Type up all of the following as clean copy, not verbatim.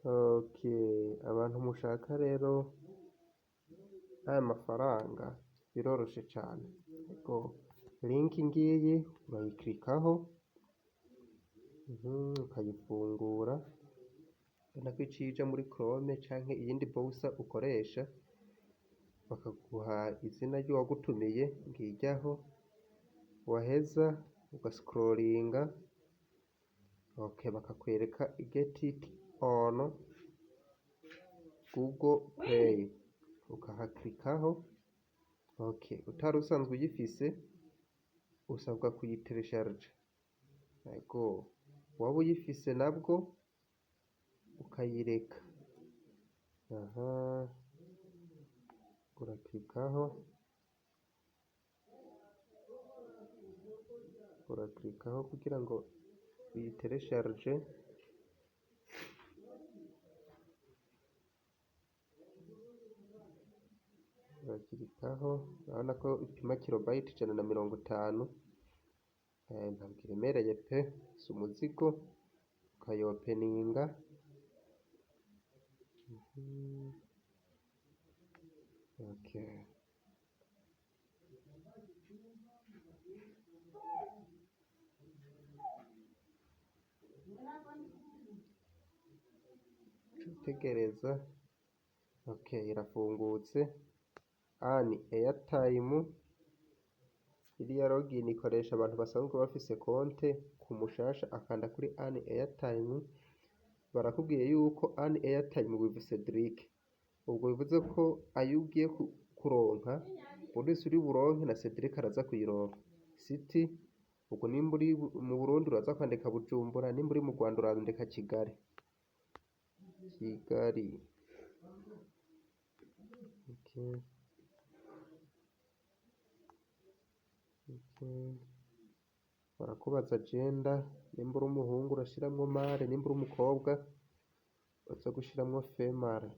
Okay, abantu mushaka rero aya mafaranga biroroshe cane. Ego, link ngiyi urayikirikaho, ukayifungura, ubona ko cija muri Chrome canke iyindi browser ukoresha, bakaguha izina ry'uwagutumiye ngiryaho, waheza ugascrollinga, okay, bakakwereka get it on Google Play, ukahakirikaho. Okay, utari usanzwe uyifise usabwa kuyiteresharja. Ego, waba uyifise nabwo ukayireka. Aha, urakirikaho kugira ngo uyiteresharje. Urakirikaho, urabona ko ipima kilobyte 150. Ntabwo iremereye pe, si umuzigo. Ukayopeninga. Okay. Utegereza. Okay, irafungutse. Ani Airtime, iriya login ikoresha abantu basanzwe bafise konte. Ku mushasha akanda kuri Ani Airtime, barakubwiye yuko Ani Airtime with Cedric. Ubwo bivuze ko ayo ugiye kuronka buri uri buronke na Cedric araza kuyironka. City, ubwo nimba uri mu Burundi uraza kwandika Bujumbura, nimba uri mu Rwanda urandika Kigali. Okay. Barakubaza gender, nimba uri umuhungu urashiramwo male, nimba uri umukobwa uza gushiramwo female.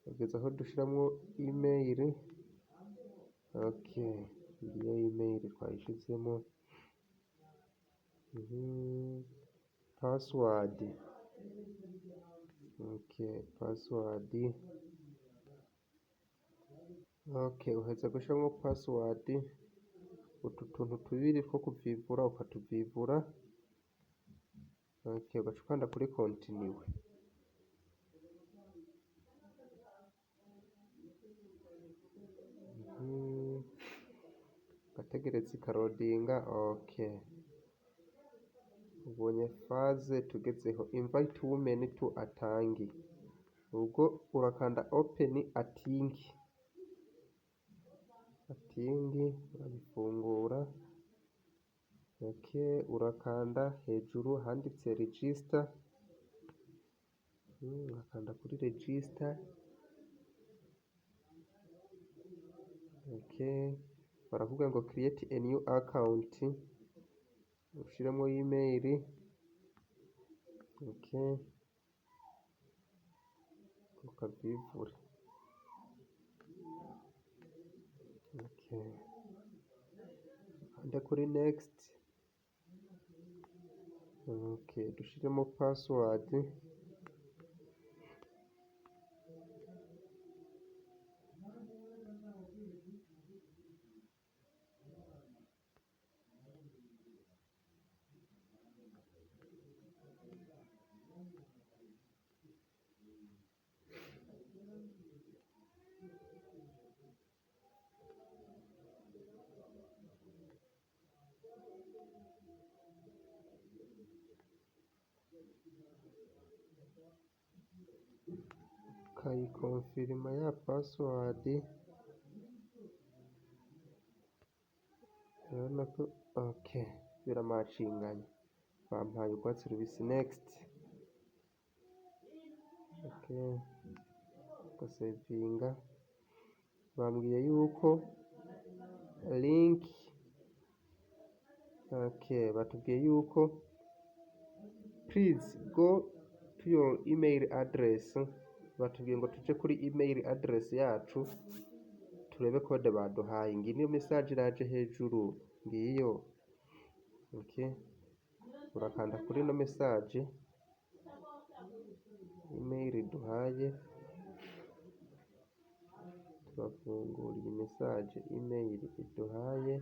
Kugeza aho dushiramwo email. Okay, iyo email twayishizemo. Password. Okay, password. Okay, uheza gushiramwo password. Utu tuntu tubiri two kuvivura ukatuvivura. Okay, ugaca ukanda kuri continue. Ugategereza ikarodinga. Okay, ubonye phase tugezeho, invite women to Atingi. Ubwo urakanda open Atingi. Urabifungura. Okay, urakanda hejuru handitse register. Urakanda kuri register. Okay, baravuga ngo create a new account, ushiremo email. Okay, ukavivura. Okay, ande kuri next. Okay, dushiremo password. Ukayikonfirima ya password. Urabona ko okay, biramacinganye. Bampaye urwatsi rubisi next. Okay, ugasevinga. Bambwiye yuko link. Okay, batubwiye yuko please go to your email address. Batubwiye ngo tuje kuri email address yacu turebe code baduhaye. Ngiyi niyo message iraje hejuru ngiyo. Okay, urakanda kuri no message. email duhaye, turafungura iyi message email iduhaye.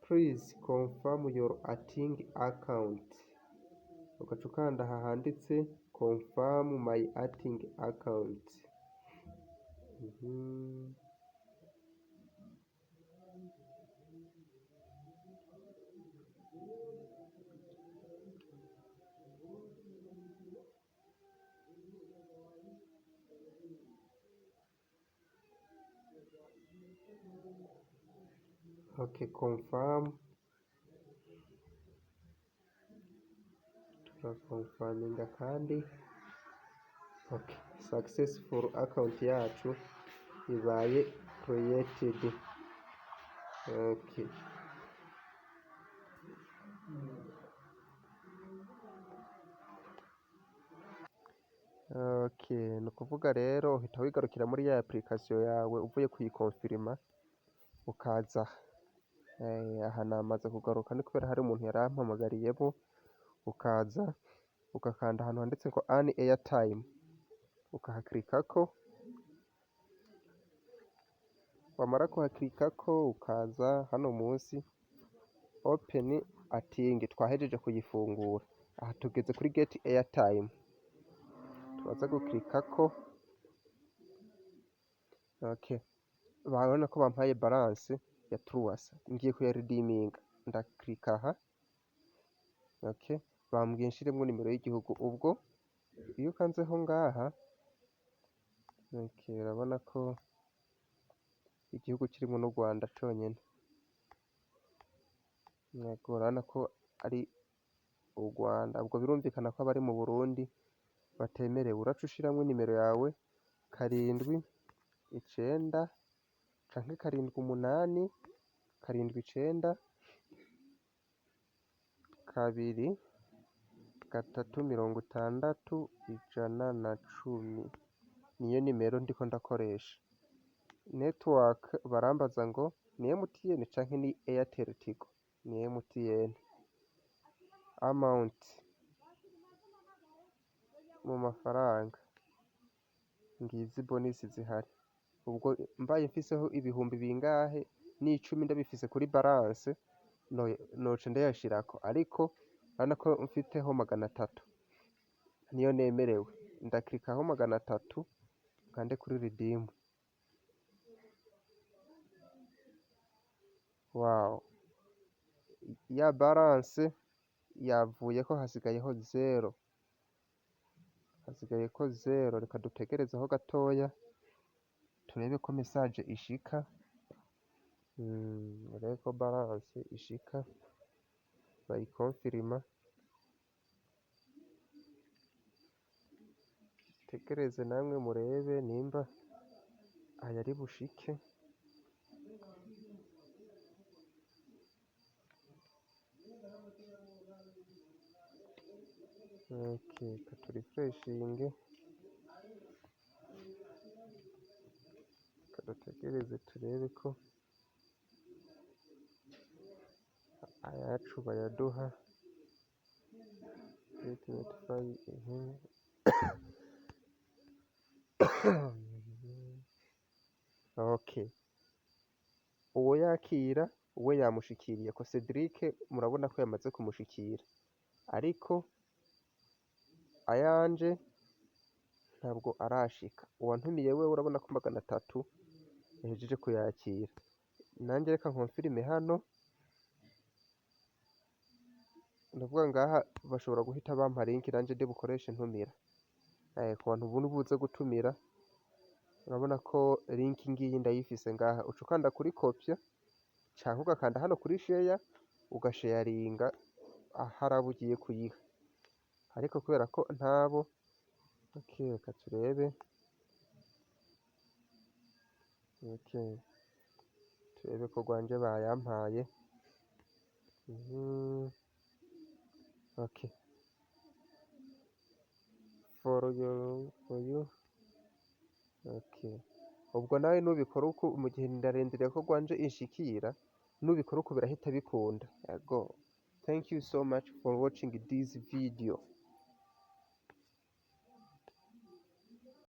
Please confirm your Atingi account. Ugaca ukanda aha handitse confirm my Atingi account. Okay, confirm. Turakonfaminga kandi okay, successful account yacu ibaye created. Okay. Okay, ni ukuvuga rero uhita wigarukira muri ya application yawe uvuye kuyikonfirima ukaza aha namaze kugaruka ni kubera hari umuntu yarampamagariyemo, ukaza ugakanda ahantu handitse ngo an airtime ukahaklikako, wamara kuhaklikako ukaza hano munsi open Atingi, twahejeje kuyifungura. Aha tugeze kuri get airtime, turaza guklikako. Okay, babona ko bampaye balance ya truwasa, ngiye kuya redeeminga, ndaklika aha. Okay, bambwiye nshiremwo nimero y'igihugu, ubwo iyo ukanzeho ngaha okay, urabona ko igihugu kirimo n'u Rwanda conyene. Yego, urabona ko ari u Rwanda, ubwo birumvikana ko abari mu Burundi batemerewe. Uraca ushiramwo nimero yawe 79 canke 78 79 2 3 60 110. Niyo nimero ndiko ndakoresha. Network barambaza ngo ni MTN canke ni Airtel Tigo. Ni MTN. Amount mu mafaranga ngizi bonus zihari. Ubwo mbaye mfiseho ibihumbi bingahe n'icumi ndabifise kuri balance noce ndayashirako, ariko urabona ko mfiteho 300 niyo nemerewe. Ndaklikaho 300 kande kuri redeem. Wow, ya balance yavuyeko, hasigayeho 0. Hasigayeko 0. Reka dutegerezeho gatoya turebe ko message ishika. Urebe ko balance ishika bayikonfirima. Tegereze namwe murebe nimba ayari bushike. Okay, katurefreshinge, kadutegereze turebe ko ayacu bayaduha. Okay, uwo yakira uwe yamushikiriye ko Cedric, murabona ko yamaze kumushikira, ariko ayanje ntabwo arashika. Uwantumiye we urabona ko 300 yahejeje kuyakira. Nanjye reka nkonfirime hano, ndavuga ngaha bashobora guhita bampa link nanje ndi bukoreshe ntumira. Ku bantu buze gutumira, urabona ko link ngiyi ndayifise ngaha. Uca ukanda kuri copy canke ugakanda hano kuri share ugasharinga aharabu ugiye kuyiha, ariko kubera ko ntabo. Okay, reka turebe. Okay, turebe ko gwanje bayampaye. Okay, for you. Okay, ubwo nawe nubikora uko mu gihe ndarindiriye ko gwanje inshikira, nubikora uko birahita bikunda. Yego, Thank you so much for watching this video.